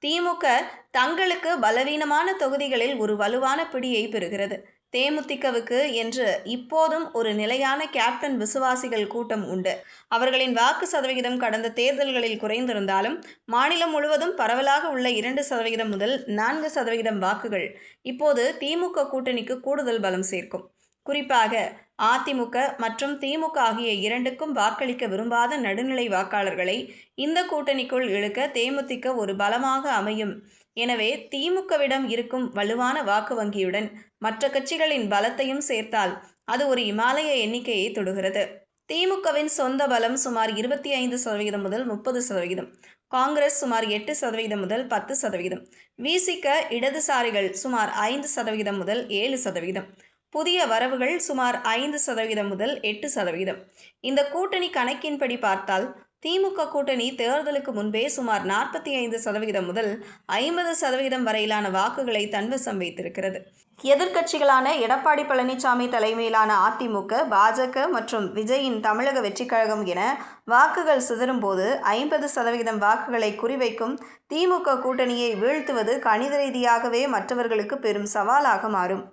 திமுக தங்களுக்கு பலவீனமான தொகுதிகளில் ஒரு வலுவான பிடியை பெறுகிறது. தேமுதிகவுக்கு என்று இப்போதும் ஒரு நிலையான கேப்டன் விசுவாசிகள் கூட்டம் உண்டு. அவர்களின் வாக்கு சதவிகிதம் கடந்த தேர்தல்களில் குறைந்திருந்தாலும், மாநிலம் முழுவதும் பரவலாக உள்ள 2% முதல் 4% வாக்குகள் இப்போது திமுக கூட்டணிக்கு கூடுதல் பலம் சேர்க்கும். குறிப்பாக அதிமுக மற்றும் திமுக ஆகிய இரண்டுக்கும் வாக்களிக்க விரும்பாத நடுநிலை வாக்காளர்களை இந்த கூட்டணிக்குள் இழுக்க தேமுதிக ஒரு பலமாக அமையும். எனவே திமுகவிடம் இருக்கும் வலுவான வாக்கு வங்கியுடன் மற்ற கட்சிகளின் பலத்தையும் சேர்த்தால் அது ஒரு இமாலய எண்ணிக்கையை தொடுகிறது. திமுகவின் சொந்த பலம் சுமார் 25% முதல் 30%, காங்கிரஸ் சுமார் 8% முதல் 10%, விசிக இடதுசாரிகள் சுமார் 5% முதல் 7%, புதிய வரவுகள் சுமார் 5% முதல் 8%. இந்த கூட்டணி கணக்கின்படி பார்த்தால் திமுக கூட்டணி தேர்தலுக்கு முன்பே சுமார் 45% முதல் 50% வரையிலான வாக்குகளை தன்வசம் வைத்திருக்கிறது. எதிர்க்கட்சிகளான எடப்பாடி பழனிசாமி தலைமையிலான அதிமுக, பாஜக மற்றும் விஜயின் தமிழக வெற்றிக்கழகம் என வாக்குகள் சிதறும்போது 50% வாக்குகளை குறிவைக்கும் திமுக கூட்டணியை வீழ்த்துவது கணித ரீதியாகவே மற்றவர்களுக்கு பெரும் சவாலாக மாறும்.